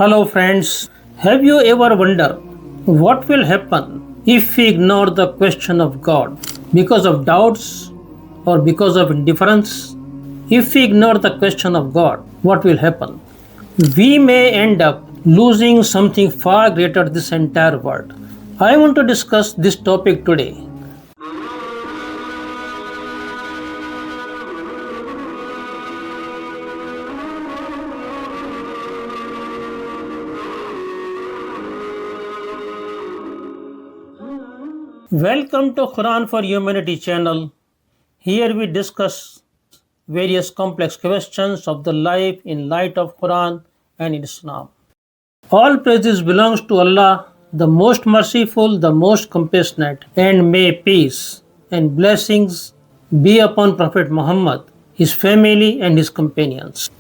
Hello, friends. Have you ever wondered what will happen if we ignore the question of God because of doubts or because of indifference? If we ignore the question of God, what will happen? We may end up losing something far greater than this entire world. I want to discuss this topic today. Welcome to Quran for Humanity channel. Here we discuss various complex questions of the life in light of Quran and Islam. All praises belongs to Allah, the most merciful, the most compassionate, and may peace and blessings be upon Prophet Muhammad, his family and his companions.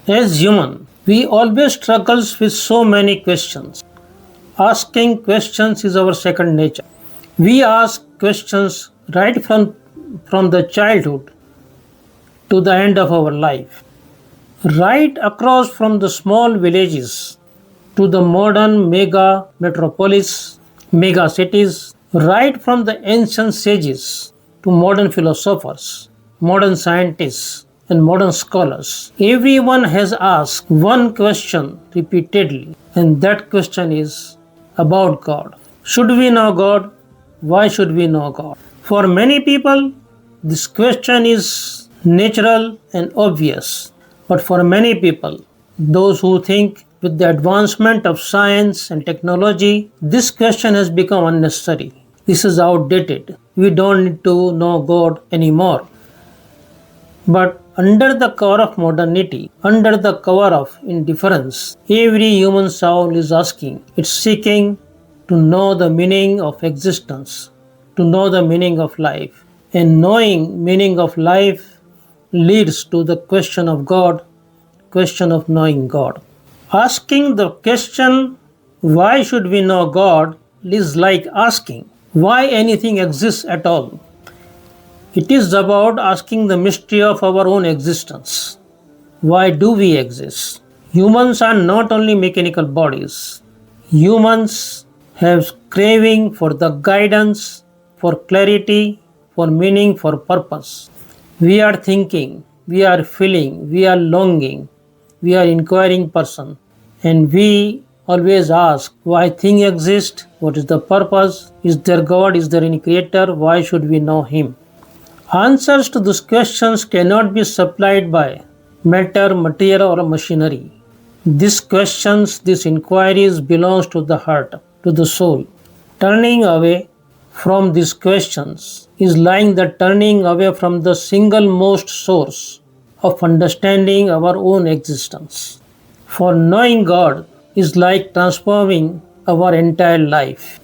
As human, we always struggles with so many questions. Asking questions is our second nature. We ask questions right from the childhood to the end of our life. Right across from the small villages to the modern mega metropolis, mega cities, right from the ancient sages to modern philosophers, modern scientists, and modern scholars. Everyone has asked one question repeatedly, and that question is about God. Should we know God? Why should we know God? For many people, this question is natural and obvious. But for many people, those who think with the advancement of science and technology, this question has become unnecessary. This is outdated. We don't need to know God anymore. But under the cover of modernity, under the cover of indifference, every human soul is asking, it's seeking to know the meaning of existence, to know the meaning of life. And knowing meaning of life leads to the question of God, question of knowing God. Asking the question, why should we know God, is like asking why anything exists at all. It is about asking the mystery of our own existence. Why do we exist? Humans are not only mechanical bodies. Humans have craving for the guidance, for clarity, for meaning, for purpose. We are thinking, we are feeling, we are longing, we are inquiring person, and we always ask why things exist, what is the purpose, is there God, is there any creator, why should we know him? Answers to these questions cannot be supplied by matter, material, or machinery. These questions, these inquiries belongs to the heart, to the soul. Turning away from these questions is like the turning away from the single most source of understanding our own existence. For knowing God is like transforming our entire life.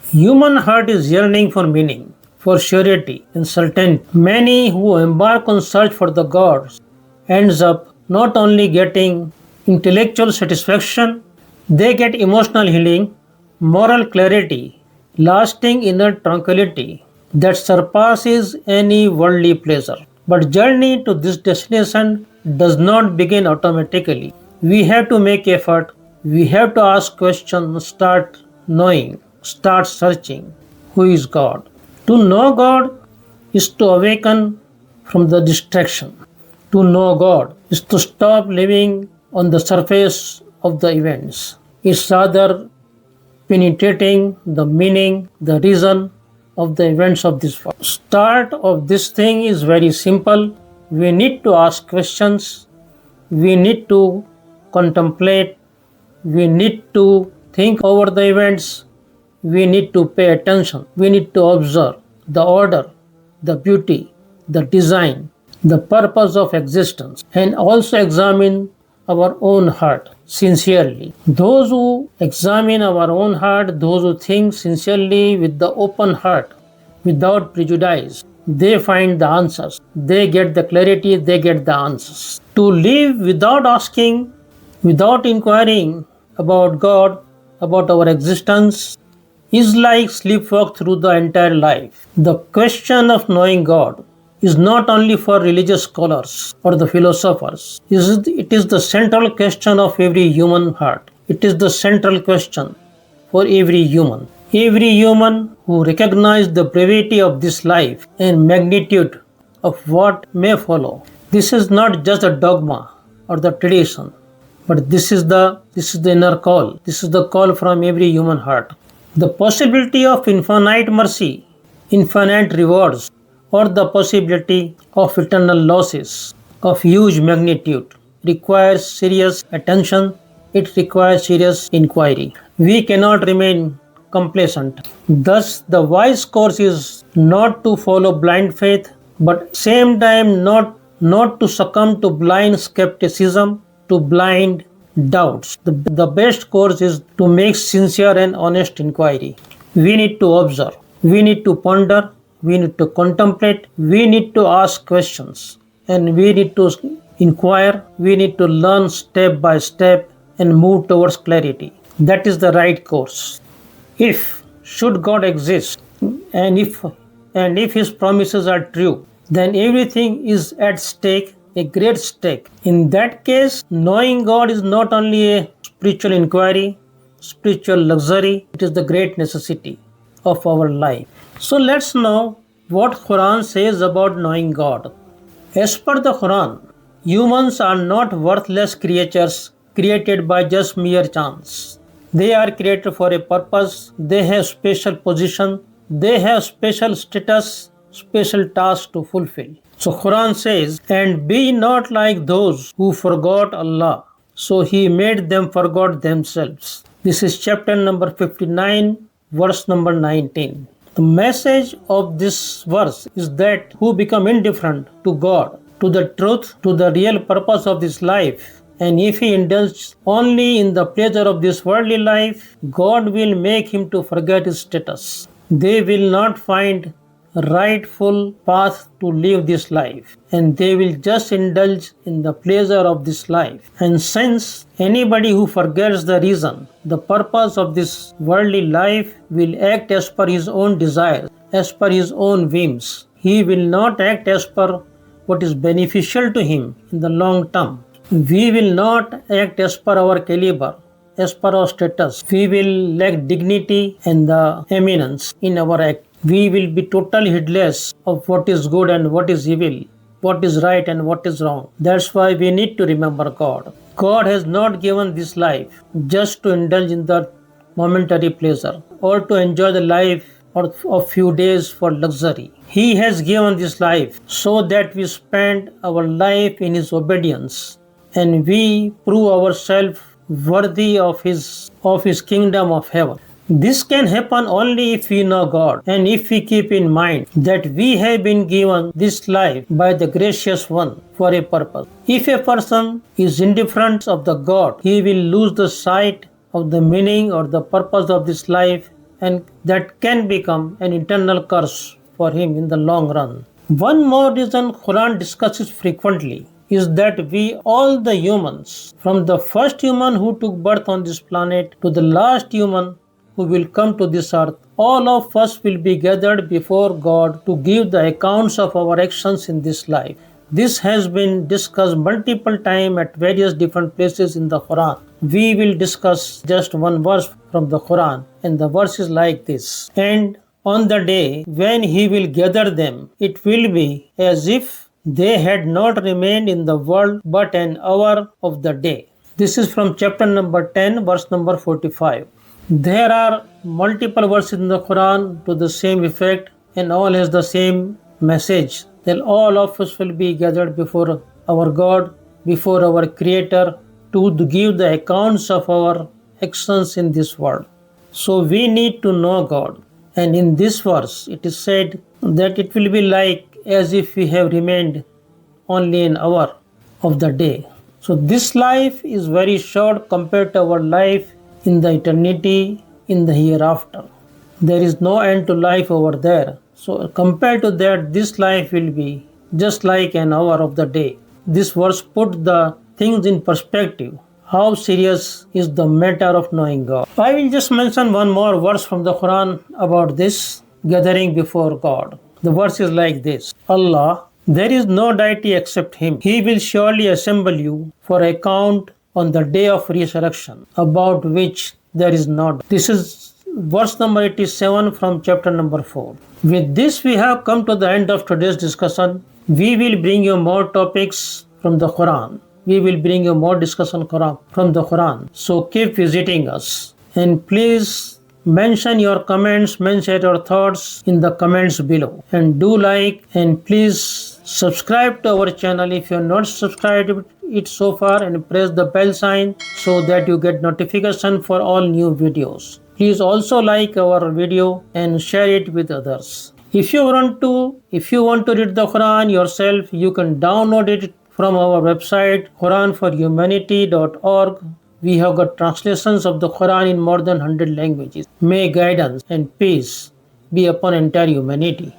Human heart is yearning for meaning, for surety and certainty. Many who embark on search for the gods ends up not only getting intellectual satisfaction, they get emotional healing, moral clarity, lasting inner tranquility that surpasses any worldly pleasure. But journey to this destination does not begin automatically. We have to make effort, we have to ask questions, start knowing, start searching. Who is God? To know God is to awaken from the distraction. To know God is to stop living on the surface of the events. It's rather penetrating the meaning, the reason of the events of this world. Start of this thing is very simple. We need to ask questions. We need to contemplate. We need to think over the events. We need to pay attention. We need to observe the order, the beauty, the design, the purpose of existence, and also examine our own heart sincerely. Those who examine our own heart, those who think sincerely with the open heart, without prejudice, they find the answers. They get the clarity, they get the answers. To live without asking, without inquiring about God, about our existence, is like sleepwalk through the entire life. The question of knowing God is not only for religious scholars or the philosophers. It is the central question of every human heart. It is the central question for every human. Every human who recognizes the brevity of this life and magnitude of what may follow. This is not just a dogma or the tradition, but this is the inner call. This is the call from every human heart. The possibility of infinite mercy, infinite rewards, or the possibility of eternal losses of huge magnitude requires serious attention. It requires serious inquiry. We cannot remain complacent. Thus, the wise course is not to follow blind faith, but same time not to succumb to blind skepticism, to blind doubts. The best course is to make sincere and honest inquiry. We need to observe, we need to ponder, we need to contemplate, we need to ask questions, and we need to inquire, we need to learn step by step and move towards clarity. That is the right course. If should God exist and if his promises are true, then everything is at stake, a great stake. In that case, knowing God is not only a spiritual inquiry, spiritual luxury, it is the great necessity of our life. So let's know what Quran says about knowing God. As per the Quran, humans are not worthless creatures created by just mere chance. They are created for a purpose, they have special position, they have special status, special tasks to fulfill. So Quran says, and be not like those who forgot Allah, so He made them forget themselves. This is chapter number 59, verse number 19. The message of this verse is that who become indifferent to God, to the truth, to the real purpose of this life, and if he indulges only in the pleasure of this worldly life, God will make him to forget his status. They will not find rightful path to live this life, and they will just indulge in the pleasure of this life. And since anybody who forgets the reason, the purpose of this worldly life, will act as per his own desires, as per his own whims. He will not act as per what is beneficial to him in the long term. We will not act as per our caliber, as per our status. We will lack dignity and the eminence in our act. We will be totally heedless of what is good and what is evil, what is right and what is wrong. That's why we need to remember God. God has not given this life just to indulge in the momentary pleasure or to enjoy the life or a few days for luxury. He has given this life so that we spend our life in His obedience and we prove ourselves worthy of His kingdom of heaven. This can happen only if we know God and if we keep in mind that we have been given this life by the gracious one for a purpose. If a person is indifferent of the God, he will lose the sight of the meaning or the purpose of this life, and that can become an eternal curse for him in the long run. One more reason Quran discusses frequently is that we all the humans, from the first human who took birth on this planet to the last human who will come to this earth, all of us will be gathered before God to give the accounts of our actions in this life. This has been discussed multiple times at various different places in the Quran. We will discuss just one verse from the Quran, and the verse is like this. And on the day when He will gather them, it will be as if they had not remained in the world but an hour of the day. This is from chapter number 10, verse number 45. There are multiple verses in the Quran to the same effect, and all has the same message, that all of us will be gathered before our God, before our Creator, to give the accounts of our actions in this world. So we need to know God. And in this verse, it is said that it will be like as if we have remained only an hour of the day. So this life is very short compared to our life in the eternity, in the hereafter. There is no end to life over there. So compared to that, this life will be just like an hour of the day. This verse put the things in perspective. How serious is the matter of knowing God? I will just mention one more verse from the Quran about this gathering before God. The verse is like this. Allah, there is no deity except Him. He will surely assemble you for account on the day of resurrection, about which there is not. This is verse number 87 from chapter number 4. With this, we have come to the end of today's discussion. We will bring you more topics from the Quran. We will bring you more discussion from the Quran. So keep visiting us. And please mention your comments, mention your thoughts in the comments below. And do like and please subscribe to our channel if you have not subscribed it so far, and press the bell sign so that you get notification for all new videos. Please also like our video and share it with others. If you want to read the Quran yourself, you can download it from our website quranforhumanity.org. We have got translations of the Quran in more than 100 languages. May guidance and peace be upon entire humanity.